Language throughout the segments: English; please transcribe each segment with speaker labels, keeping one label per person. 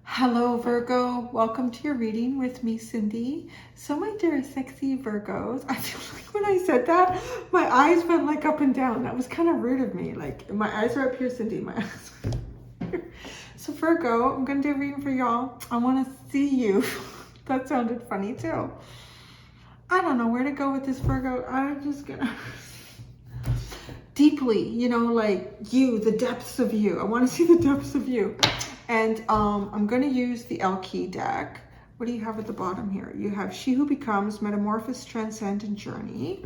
Speaker 1: Hello Virgo, welcome to your reading with me, Cindy. So my dear sexy Virgos, I feel like when I said that, my eyes went like up and down. That was kind of rude of me. Like my eyes are up here, Cindy, my eyes are here. So Virgo, I'm going to do a reading for y'all. I want to see you. That sounded funny too. I don't know where to go with this, Virgo. I'm just going to... Deeply, you know, like you, the depths of you. I want to see the depths of you. And I'm going to use the L-Key deck. What do you have at the bottom here? You have She Who Becomes, Metamorphosis, Transcend, and Journey.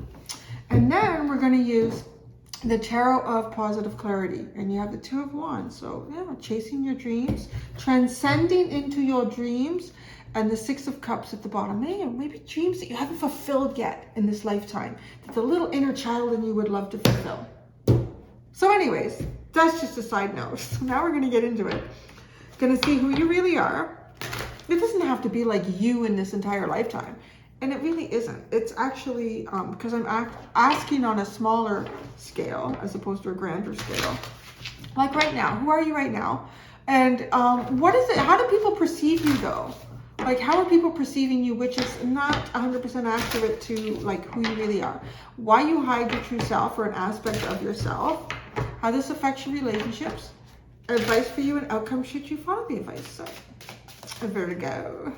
Speaker 1: And then we're going to use the Tarot of Positive Clarity. And you have the Two of Wands. So, yeah, chasing your dreams, transcending into your dreams, and the Six of Cups at the bottom. Maybe dreams that you haven't fulfilled yet in this lifetime, that the little inner child in you would love to fulfill. So anyways, that's just a side note. So now we're going to get into it. Going to see who you really are. It doesn't have to be like you in this entire lifetime. And it really isn't. It's actually because I'm asking on a smaller scale as opposed to a grander scale. Like right now, who are you right now? And what is it? How do people perceive you though? Like how are people perceiving you, which is not 100% accurate to like who you really are? Why you hide your true self or an aspect of yourself? How this affects your relationships? Advice for you and outcome should you follow the advice. So, a Virgo.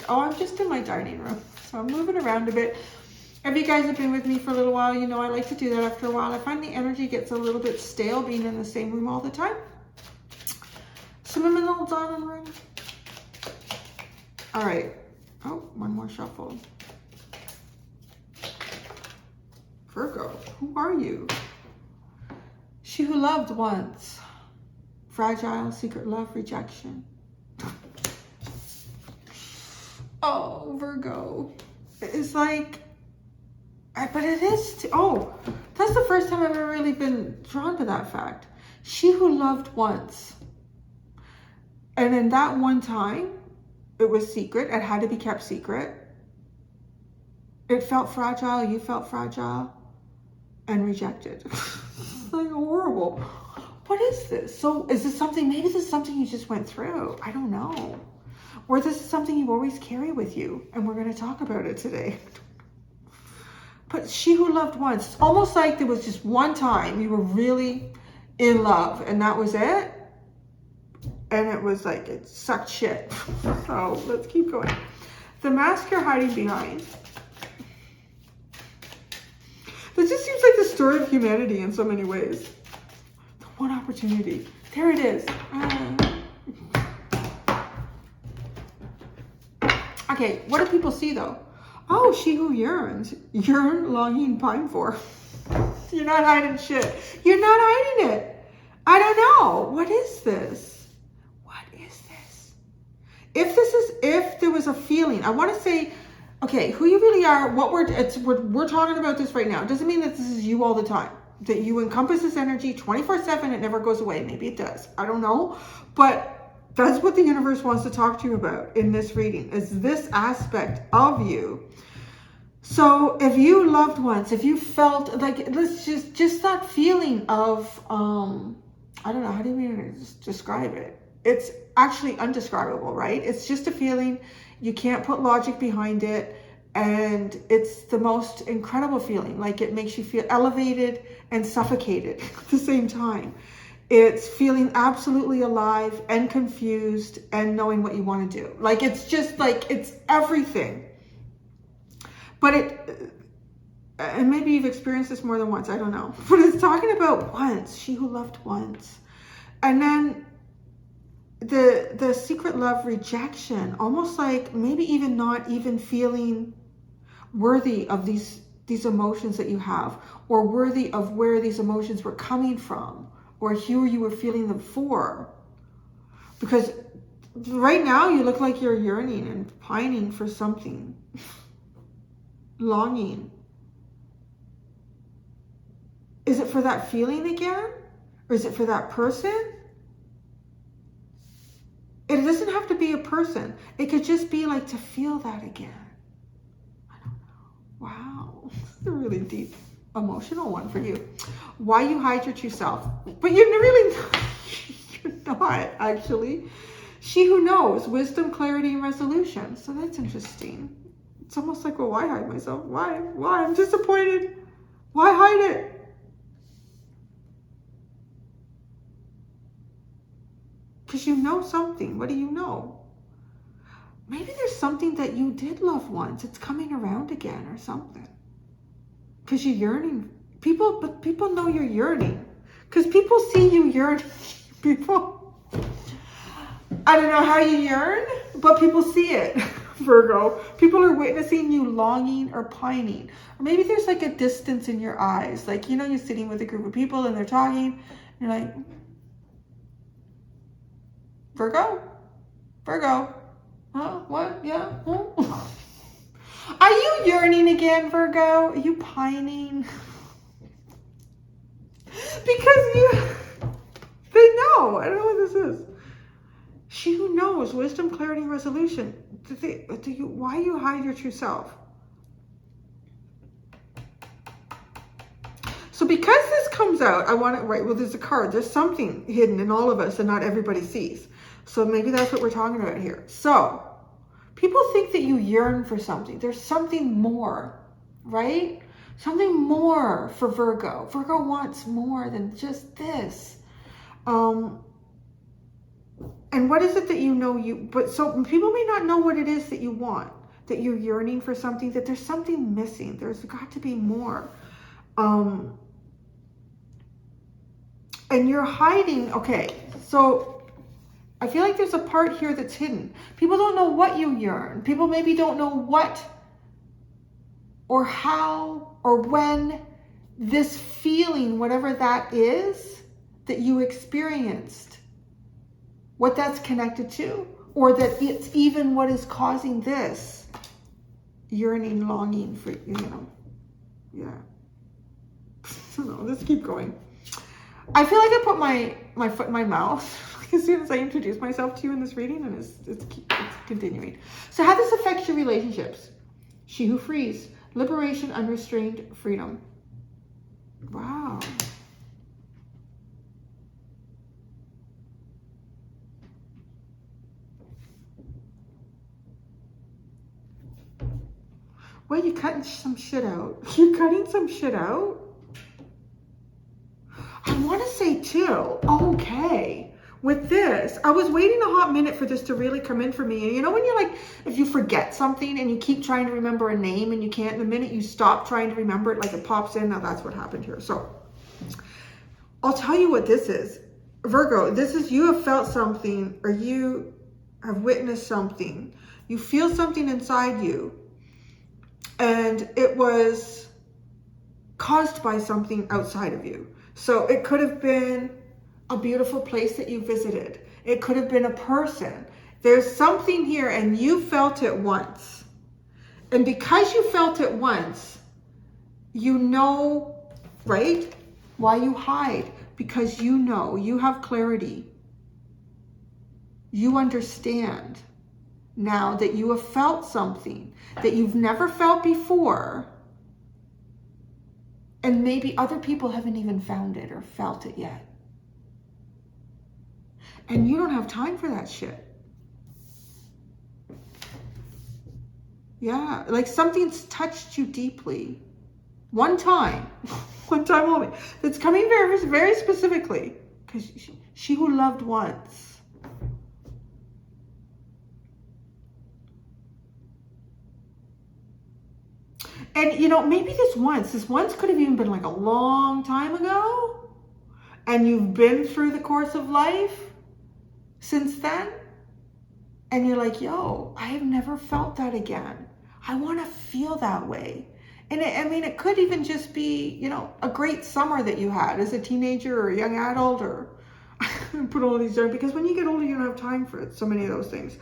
Speaker 1: Oh, I'm just in my dining room, so I'm moving around a bit. If you guys have been with me for a little while, you know I like to do that after a while. I find the energy gets a little bit stale being in the same room all the time. So I'm in the little dining room. All right. Oh, one more shuffle. Virgo, who are you? She who loved once. Fragile, secret love, rejection. Oh, Virgo. It's like, but it is, oh, that's the first time I've ever really been drawn to that fact. She who loved once. And in that one time, it was secret. It had to be kept secret. It felt fragile. You felt fragile and rejected. It's like horrible. What is this? So is this something, maybe this is something you just went through. I don't know. Or this is something you always carry with you. And we're going to talk about it today. But she who loved once, it's almost like there was just one time you were really in love and that was it. And it was like, it sucked shit. So let's keep going. The mask you're hiding behind. This just seems like the story of humanity in so many ways. The one opportunity. There it is. Okay, what do people see though? Oh, she who yearns. Yearn, longing, pine for. You're not hiding shit. You're not hiding it. I don't know. What is this? What is this? If there was a feeling, I want to say, okay, who you really are, what we're talking about this right now. It doesn't mean that this is you all the time. That you encompass this energy 24/7, it never goes away. Maybe it does. I don't know. But that's what the universe wants to talk to you about in this reading, is this aspect of you. So if you loved once, if you felt like, let's just that feeling of, I don't know, how do you mean to describe it? It's actually undescribable, right? It's just a feeling. You can't put logic behind it. And it's the most incredible feeling. Like it makes you feel elevated and suffocated at the same time. It's feeling absolutely alive and confused and knowing what you want to do. Like it's just like, it's everything. But and maybe you've experienced this more than once, I don't know. But it's talking about once, she who loved once. And then the secret love rejection, almost like maybe even not even feeling worthy of these emotions that you have, or worthy of where these emotions were coming from, or who you were feeling them for. Because right now you look like you're yearning and pining for something. Longing. Is it for that feeling again? Or is it for that person? It doesn't have to be a person. It could just be like to feel that again. I don't know. Wow. This is really deep. emotional one for you. Why you hide your true self. But you're really not, you're not actually. She who knows, wisdom, clarity, and resolution. So that's interesting. It's almost like, well, why hide myself? Why? Why? I'm disappointed. Why hide it? Because you know something. What do you know? Maybe there's something that you did love once. It's coming around again or something. Because you're yearning. But people know you're yearning. Because people see you yearning. People, I don't know how you yearn, but people see it, Virgo. People are witnessing you longing or pining. Or maybe there's like a distance in your eyes. Like, you know, you're sitting with a group of people and they're talking. You're like, Virgo? Virgo? Huh? What? Yeah? Huh? Are you yearning again, Virgo? Are you pining? Because they know. I don't know what this is. She who knows, wisdom, clarity, and resolution. Why you hide your true self? So because this comes out, I want to write, well, there's a card. There's something hidden in all of us that not everybody sees. So maybe that's what we're talking about here. So people think that you yearn for something. There's something more, right? Something more for Virgo. Virgo wants more than just this. And what is it that you know but so people may not know what it is that you want, that you're yearning for something, that there's something missing. There's got to be more. And you're hiding. Okay, so I feel like there's a part here that's hidden. People don't know what you yearn. People maybe don't know what or how or when this feeling, whatever that is, that you experienced, what that's connected to, or that it's even what is causing this yearning, longing for, you know, yeah. So no, let's keep going. I feel like I put my foot in my mouth as soon as I introduce myself to you in this reading, and it's continuing. So how this affects your relationships? She who frees, liberation, unrestrained freedom. Wow. Well, you're cutting some shit out. You're cutting some shit out? I want to say too, okay, with this, I was waiting a hot minute for this to really come in for me. And you know when you're like, if you forget something and you keep trying to remember a name and you can't, the minute you stop trying to remember it, like it pops in. Now that's what happened here. So I'll tell you what this is. Virgo, this is, you have felt something, or you have witnessed something. You feel something inside you, and it was caused by something outside of you. So it could have been a beautiful place that you visited. It could have been a person. There's something here and you felt it once. And because you felt it once, you know, right? Why you hide. Because you know, you have clarity. You understand now that you have felt something that you've never felt before. And maybe other people haven't even found it or felt it yet. And you don't have time for that shit. Yeah, like something's touched you deeply. One time only. It's coming very, very specifically. Because she who loved once. And, you know, maybe this once could have even been like a long time ago. And you've been through the course of life since then. And you're like, yo, I have never felt that again. I want to feel that way. And it could even just be, you know, a great summer that you had as a teenager or a young adult, or put all these there, because when you get older, you don't have time for it. So many of those things.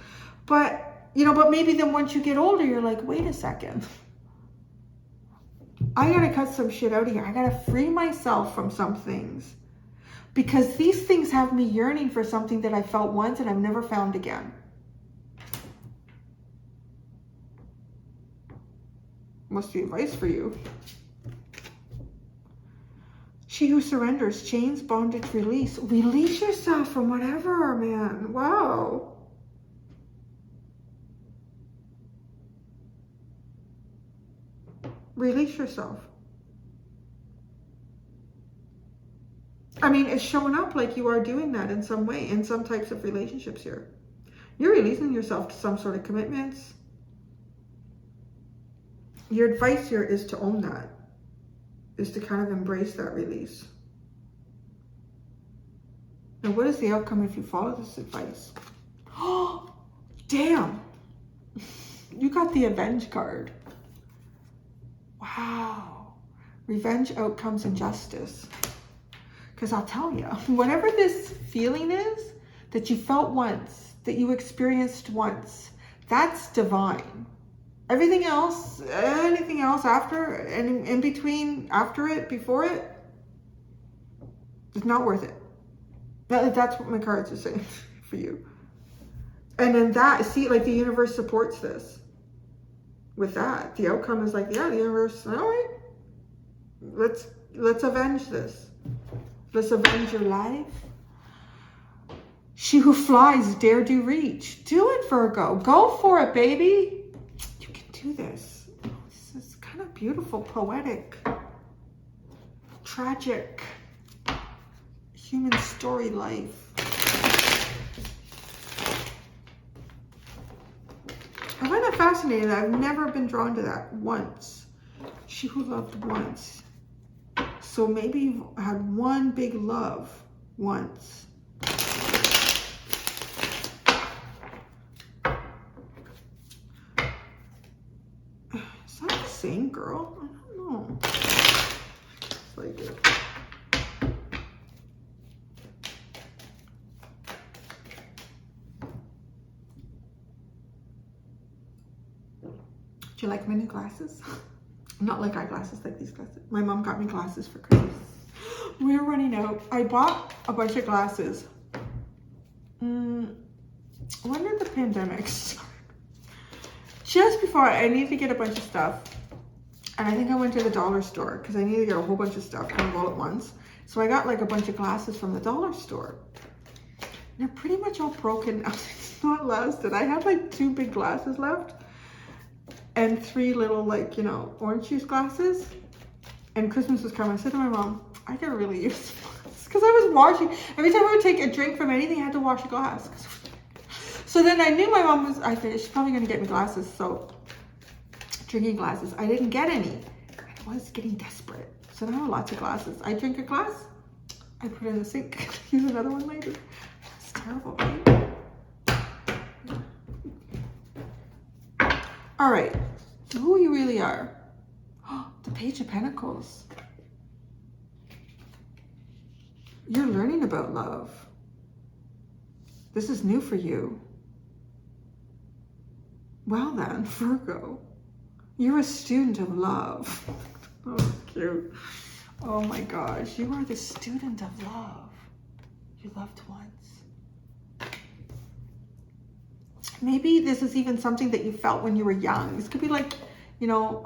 Speaker 1: But, you know, but maybe then once you get older, you're like, wait a second. I gotta cut some shit out of here. I gotta free myself from some things, because these things have me yearning for something that I felt once and I've never found again. Must be advice for you. She who surrenders, chains, bondage, release. Release yourself from whatever, man. Wow. Release yourself. I mean, it's showing up like you are doing that in some way, in some types of relationships here. You're releasing yourself to some sort of commitments. Your advice here is to own that, is to kind of embrace that release. Now, what is the outcome if you follow this advice? Oh, damn. You got the Avenge card. Wow. Revenge, outcomes, and justice. Because I'll tell you, whatever this feeling is that you felt once, that you experienced once, that's divine. Everything else, anything else after, and in between, after it, before it, it's not worth it. That's what my cards are saying for you. And then that, see, like the universe supports this. With that, the outcome is like, yeah, the universe, all right, let's avenge this. Let's avenge your life. She who flies, dare do reach. Do it, Virgo. Go for it, baby. You can do this. This is kind of beautiful, poetic, tragic, human story life. I find that fascinating. I've never been drawn to that once. She who loved once. So maybe you've had one big love once. Is that the same girl? I don't know. It's like it. Do you like my new glasses? Not like eyeglasses, like these glasses. My mom got me glasses for Christmas. We're running out. I bought a bunch of glasses. When did the pandemic start? Just before, I needed to get a bunch of stuff. And I think I went to the dollar store because I needed to get a whole bunch of stuff kind of all at once. So I got like a bunch of glasses from the dollar store. And they're pretty much all broken. It's not lasted. I had like 2 big glasses left. And 3 little, like, you know, orange juice glasses. And Christmas was coming. I said to my mom, I could really use this. Because I was washing. Every time I would take a drink from anything, I had to wash a glass. So then I knew my mom was, I figured she's probably going to get me glasses. So, drinking glasses. I didn't get any. I was getting desperate. So now I have lots of glasses. I drink a glass. I put it in the sink. Use another one later. It's terrible, right? All right, who you really are. The Page of Pentacles. You're learning about love. This is new for you. Well then, Virgo, you're a student of love. Oh, cute. Oh my gosh, you are the student of love. You loved once. Maybe this is even something that you felt when you were young. This could be like, you know,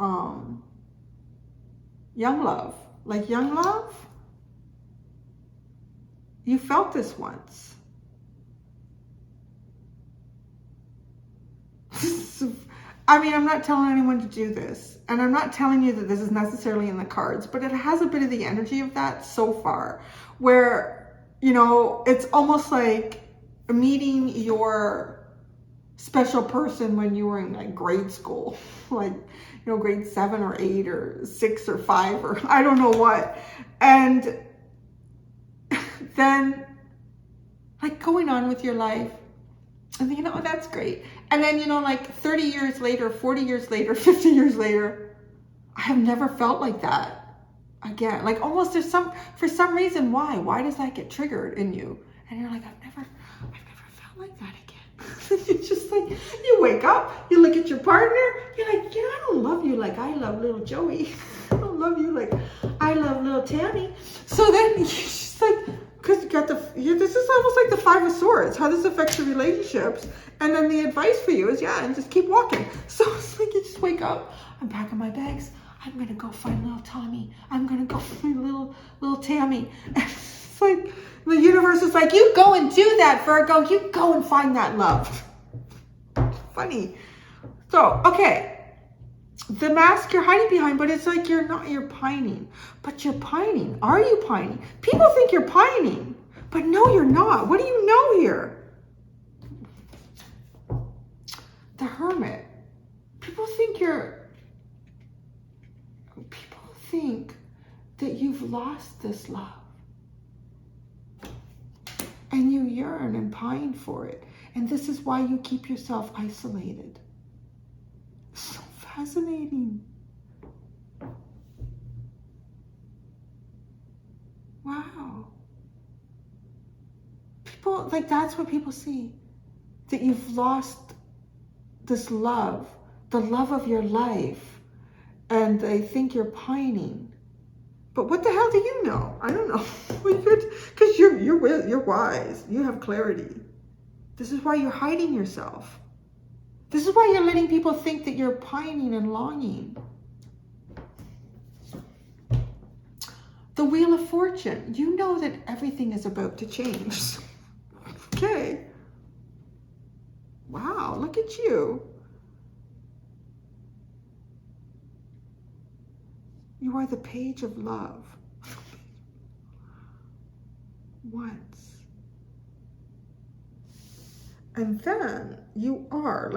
Speaker 1: young love. Like young love, you felt this once. I mean, I'm not telling anyone to do this. And I'm not telling you that this is necessarily in the cards, but it has a bit of the energy of that so far. Where, you know, it's almost like meeting your special person when you were in like grade school, like, you know, grade 7 or 8 or 6 or 5 or I don't know what. And then like going on with your life and thinking, oh, that's great. And then, you know, like 30 years later, 40 years later, 50 years later, I have never felt like that again. Like almost there's for some reason, why does that get triggered in you? And you're like, I've never felt like that again. You just like, you wake up, you look at your partner, you're like, you know, I don't love you like I love little Joey. I don't love you like I love little Tammy. So then you're just like, because you got this is almost like the 5 of Swords, how this affects your relationships. And then the advice for you is, yeah, and just keep walking. So it's like you just wake up, I'm packing my bags, I'm gonna go find little Tommy. I'm gonna go find little Tammy. It's like the universe is like, you go and do that, Virgo. You go and find that love. Funny. So, okay. The mask you're hiding behind, but it's like you're pining. But you're pining. Are you pining? People think you're pining, but no, you're not. What do you know here? The Hermit. People think that you've lost this love. And you yearn and pine for it. And this is why you keep yourself isolated. So fascinating. Wow. People, like, that's what people see. That you've lost this love, the love of your life. And they think you're pining. But what the hell do you know? I don't know. Because you're wise. You have clarity. This is why you're hiding yourself. This is why you're letting people think that you're pining and longing. The Wheel of Fortune. You know that everything is about to change. Okay. Wow, look at you. You are the Page of Love. Once. And then you are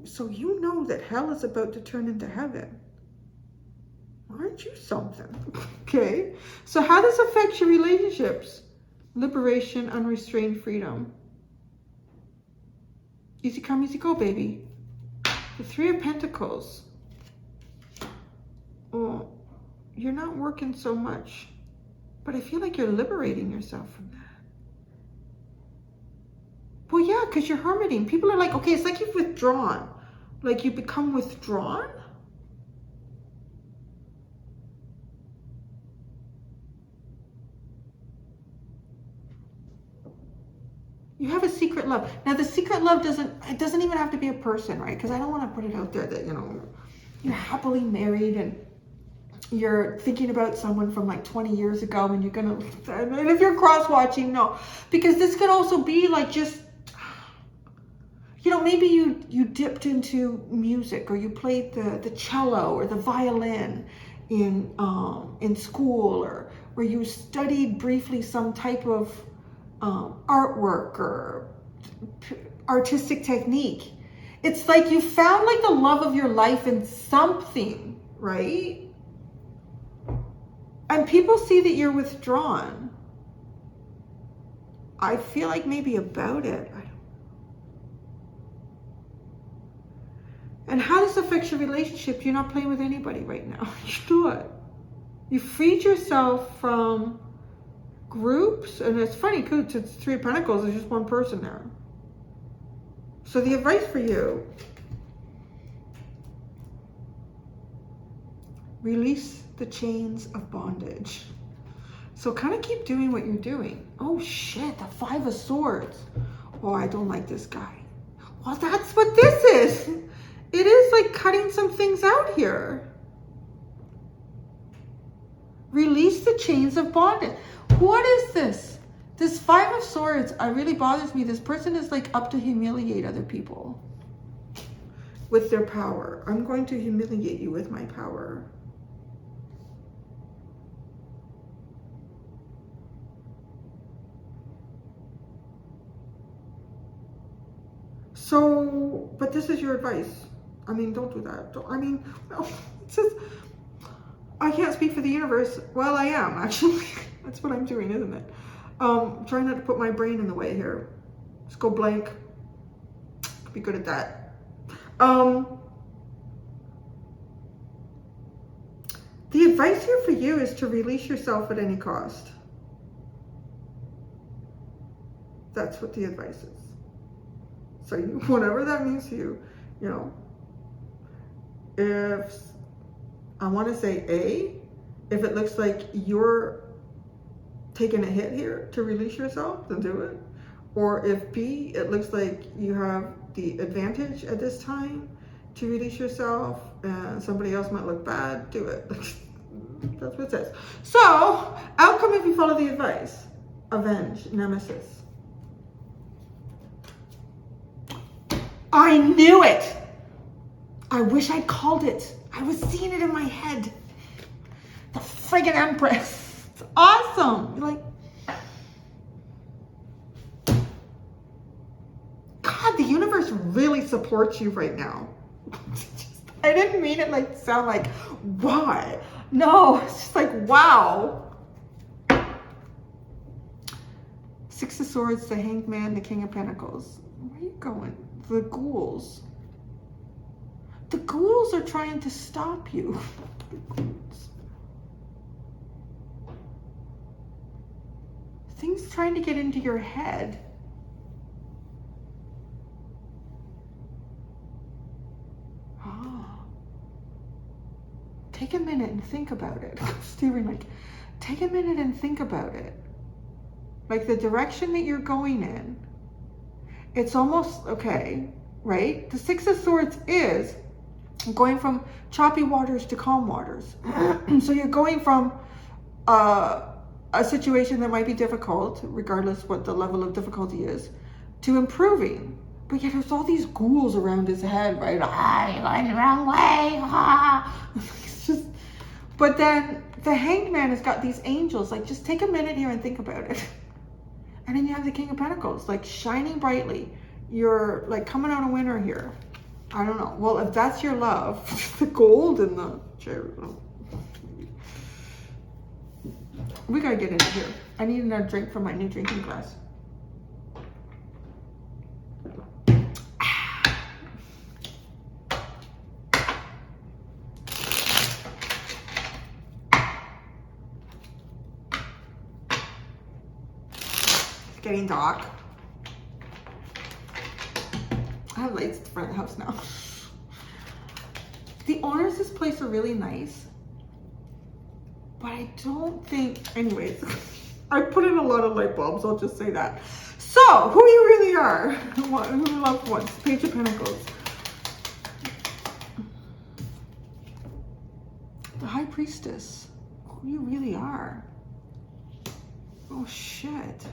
Speaker 1: so you know that hell is about to turn into heaven. Aren't you something? Okay. So how does this affect your relationships? Liberation, unrestrained freedom. Easy come, easy go, baby. The Three of Pentacles. Oh, you're not working so much, but I feel like you're liberating yourself from that. Well, yeah, because you're hermiting. People are like, okay, it's like you've withdrawn. Like you become withdrawn. You have a secret love. Now, the secret love doesn't even have to be a person, right? Because I don't want to put it out there that, you're happily married and you're thinking about someone from like 20 years ago and you're going to, and if you're cross-watching, no. Because this could also be like just, maybe you dipped into music or you played the cello or the violin in school or where you studied briefly some type of artwork or artistic technique. It's like you found like the love of your life in something, right? And people see that you're withdrawn. I feel like maybe about it. And how does this affect your relationship? You're not playing with anybody right now. You're not. You freed yourself from groups, and it's funny because it's Three of Pentacles. There's just one person there. So the advice for you: release the chains of bondage. So kind of keep doing what you're doing. Oh shit, the Five of Swords. Oh, I don't like this guy. Well, that's what this is. It is like cutting some things out here. Release the chains of bondage. What is this? This Five of Swords really bothers me. This person is like up to humiliate other people with their power. I'm going to humiliate you with my power. So, but this is your advice. I mean, don't do that. No, it's just, I can't speak for the universe. Well, I am, actually. That's what I'm doing, isn't it? Trying not to put my brain in the way here. Just go blank. Be good at that. The advice here for you is to release yourself at any cost. That's what the advice is. So whatever that means to you, if I want to say if it looks like you're taking a hit here to release yourself, then do it. Or if B, it looks like you have the advantage at this time to release yourself, and somebody else might look bad, do it. That's what it says. So, outcome if you follow the advice. Avenge, nemesis. I knew it. I wish I'd called it. I was seeing it in my head. The friggin' Empress. It's awesome. Like, God, the universe really supports you right now. I didn't mean it like sound like, why? No, it's just like, wow. Six of Swords, the Hanged Man, the King of Pentacles. Where are you going? The ghouls. The ghouls are trying to stop you. Things trying to get into your head. Oh. Take a minute and think about it. Steering, like, take a minute and think about it. Like the direction that you're going in. It's almost, okay, right? The Six of Swords is going from choppy waters to calm waters. So you're going from a situation that might be difficult, regardless what the level of difficulty is, to improving. But yet there's all these ghouls around his head, right? Ah, you're going the wrong way. Ah. It's just, but then the Hanged Man has got these angels. Like, just take a minute here and think about it. And then you have the King of Pentacles, like shining brightly. You're like coming out a winner here. I don't know. Well, if that's your love, the gold in the chair. We gotta get into here. I need another drink from my new drinking glass. Getting dark. I have lights at the front of the house now. The owners of this place are really nice, but I don't think, anyways, I put in a lot of light bulbs, I'll just say that. So, who you really are, who loved ones, Page of Pentacles. The High Priestess, who you really are. Oh shit.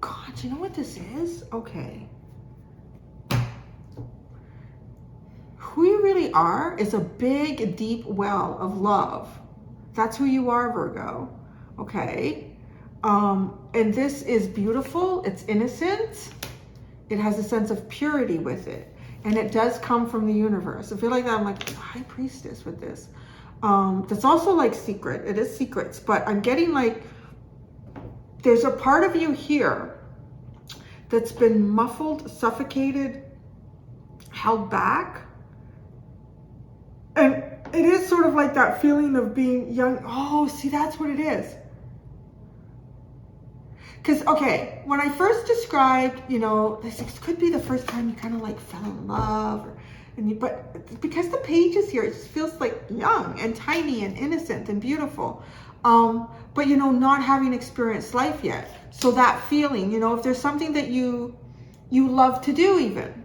Speaker 1: God, you know what this is? Okay. Who you really are is a big, deep well of love. That's who you are, Virgo. Okay. And this is beautiful. It's innocent. It has a sense of purity with it. And it does come from the universe. I feel like I'm like a High Priestess with this. That's also like secret. It is secrets. But I'm getting like, there's a part of you here that's been muffled, suffocated, held back. And it is sort of like that feeling of being young. Oh, see, that's what it is. Because, okay, when I first described, you know, this could be the first time you kind of like fell in love. But because the pages here, it just feels like young and tiny and innocent and beautiful. But, you know, not having experienced life yet. So that feeling, you know, if there's something that you love to do even,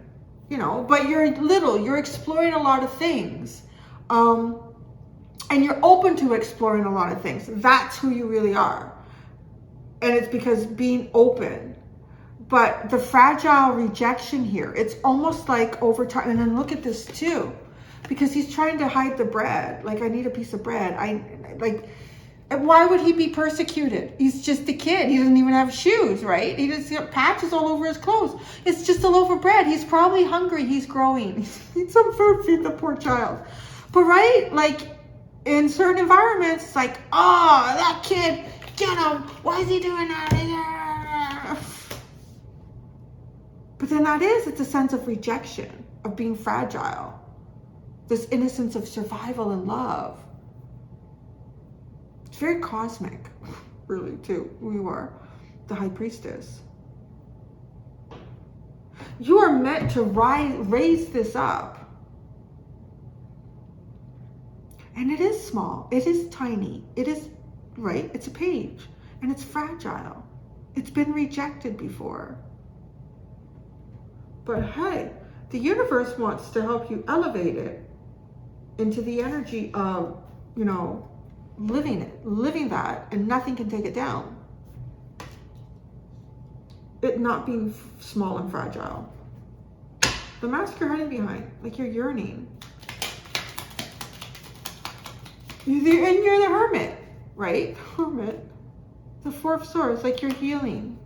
Speaker 1: you know, but you're little, you're exploring a lot of things. And you're open to exploring a lot of things. That's who you really are. And it's because being open. But the fragile rejection here, it's almost like over time. And then look at this too. Because he's trying to hide the bread. Like, I need a piece of bread. Why would he be persecuted? He's just a kid. He doesn't even have shoes, right? He just got patches all over his clothes. It's just a loaf of bread. He's probably hungry. He's growing. He needs some food. Feed the poor child. But right, like in certain environments, it's like, oh, that kid, get him. Why is he doing that? But then it's a sense of rejection, of being fragile. This innocence of survival and love. It's very cosmic, really, too, who you are. The High Priestess. You are meant to raise this up. And it is small. It is tiny. It is, right? It's a page. And it's fragile. It's been rejected before. But hey, the universe wants to help you elevate it into the energy of, you know, living that, and nothing can take it down. It not being small and fragile. The mask you're hiding behind, like you're yearning. And you're the hermit, right? Hermit. The Four of Swords, like you're healing.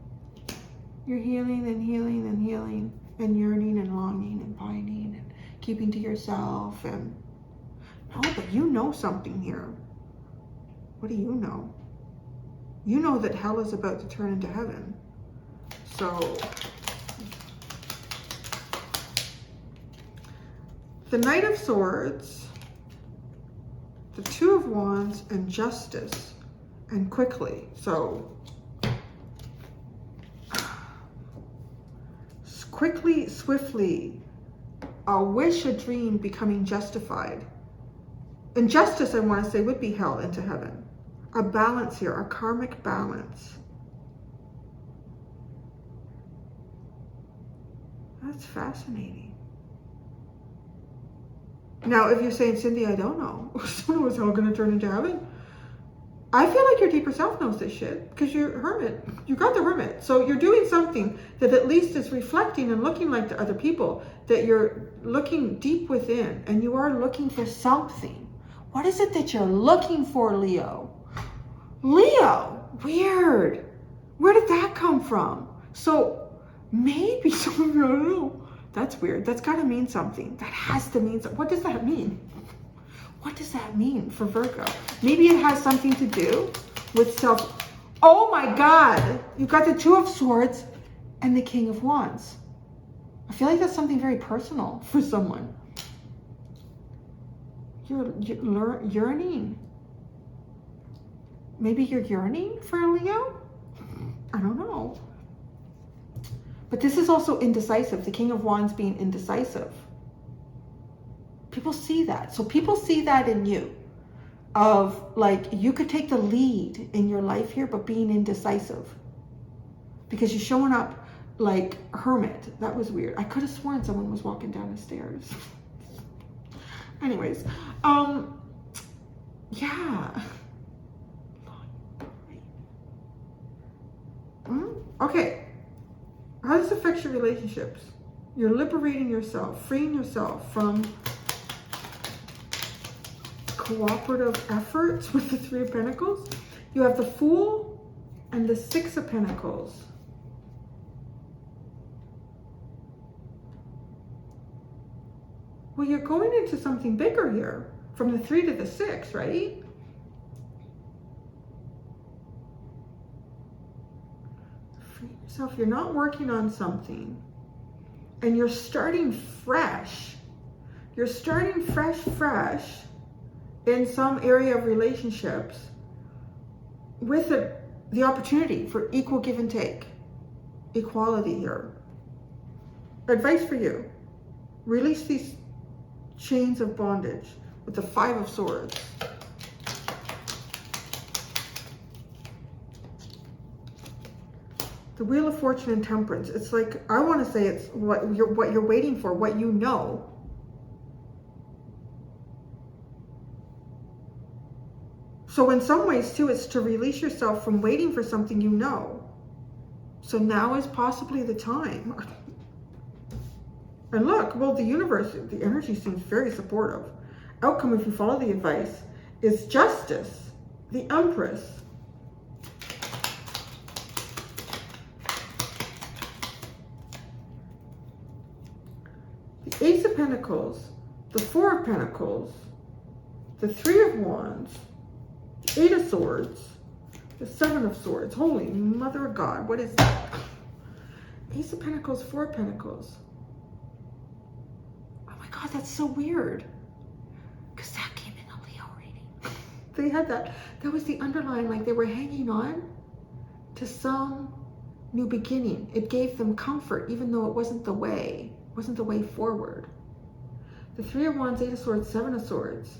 Speaker 1: You're healing and healing and healing and yearning and longing and pining and keeping to yourself. And no, but you know something here. What do you know? You know that hell is about to turn into heaven. So the Knight of Swords, the Two of Wands, and Justice, and quickly. So quickly, swiftly, a wish, a dream becoming justified. And justice, I want to say, would be hell into heaven. A balance here, a karmic balance. That's fascinating. Now, if you're saying, Cindy, I don't know. So is hell going to turn into heaven? I feel like your deeper self knows this shit because you're hermit. You got the hermit. So you're doing something that at least is reflecting and looking like to other people, that you're looking deep within and you are looking for something. What is it that you're looking for, Leo? Leo, weird. Where did that come from? So maybe someone, I don't know. That's weird. That's got to mean something. That has to mean something. What does that mean? What does that mean for Virgo? Maybe it has something to do with self. Oh my God. You've got the Two of Swords and the King of Wands. I feel like that's something very personal for someone. You're yearning. Maybe you're yearning for a Leo? I don't know. But this is also indecisive. The King of Wands being indecisive. People see that. So people see that in you. Of like, you could take the lead in your life here, but being indecisive. Because you're showing up like hermit. That was weird. I could have sworn someone was walking down the stairs. Anyways. Yeah. Okay. How does this affect your relationships? You're liberating yourself, freeing yourself from cooperative efforts with the Three of Pentacles. You have the Fool and the Six of Pentacles. Well, you're going into something bigger here, from the 3 to the 6, right? So if you're not working on something and you're starting fresh, you're starting fresh in some area of relationships with the opportunity for equal give and take, equality here. Advice for you, release these chains of bondage with the Five of Swords. The Wheel of Fortune and Temperance. It's like, I want to say it's what you're waiting for, what you know. So in some ways too, it's to release yourself from waiting for something you know. So now is possibly the time. And look, well, the universe, the energy seems very supportive. Outcome, if you follow the advice, is Justice, the Empress. The Ace of Pentacles, the Four of Pentacles, the Three of Wands, the Eight of Swords, the Seven of Swords. Holy Mother of God, what is that? Ace of Pentacles, Four of Pentacles. Oh my God, that's so weird. Because that came in a Leo reading. They had that. That was the underlying, like they were hanging on to some new beginning. It gave them comfort, even though it wasn't the way. Wasn't the way forward. The Three of Wands, Eight of Swords, Seven of Swords.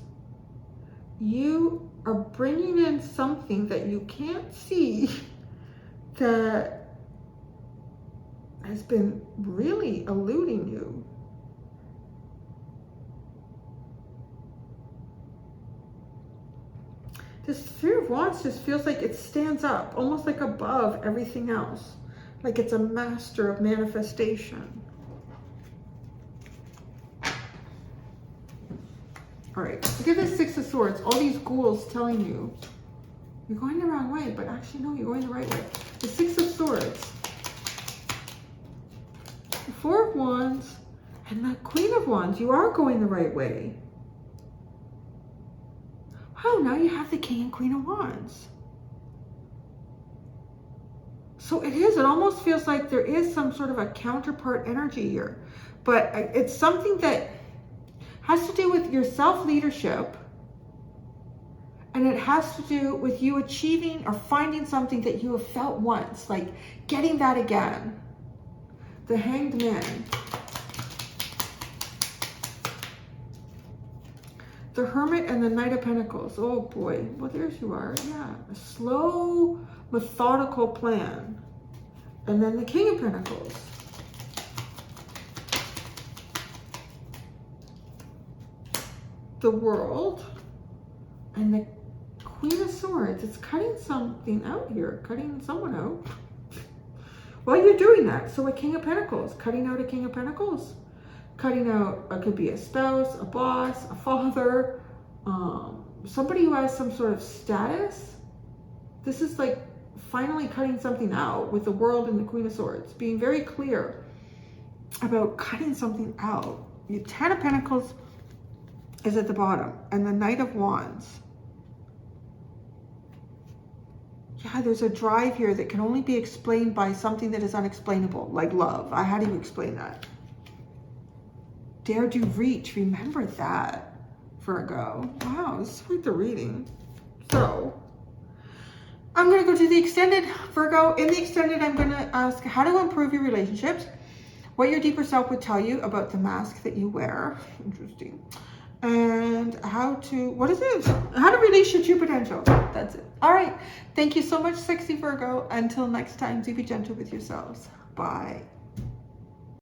Speaker 1: You are bringing in something that you can't see that has been really eluding you. This Three of Wands just feels like it stands up, almost like above everything else. Like it's a master of manifestation. All right, look at this Six of Swords. All these ghouls telling you, you're going the wrong way, but actually, no, you're going the right way. The Six of Swords. The Four of Wands and the Queen of Wands. You are going the right way. Wow, now you have the King and Queen of Wands. So it almost feels like there is some sort of a counterpart energy here. But it's something that has to do with your self-leadership. And it has to do with you achieving or finding something that you have felt once. Like getting that again. The Hanged Man. The Hermit and the Knight of Pentacles. Oh boy. Well, there you are. Yeah. A slow, methodical plan. And then the King of Pentacles. The World. And the Queen of Swords. It's cutting something out here. Cutting someone out. Well, you're doing that. So a King of Pentacles. Cutting out a King of Pentacles. Cutting out, it could be a spouse, a boss, a father, somebody who has some sort of status. This is like finally cutting something out with the World and the Queen of Swords. Being very clear about cutting something out. The Ten of Pentacles is at the bottom. And the Knight of Wands. Yeah, there's a drive here that can only be explained by something that is unexplainable, like love. How do you explain that? Dare do reach. Remember that, Virgo. Wow, this is quite the reading. So, I'm going to go to the extended, Virgo. In the extended, I'm going to ask how to improve your relationships, what your deeper self would tell you about the mask that you wear. Interesting. And how to, what is it? How to release your true potential. That's it. All right. Thank you so much, sexy Virgo. Until next time, do be gentle with yourselves. Bye.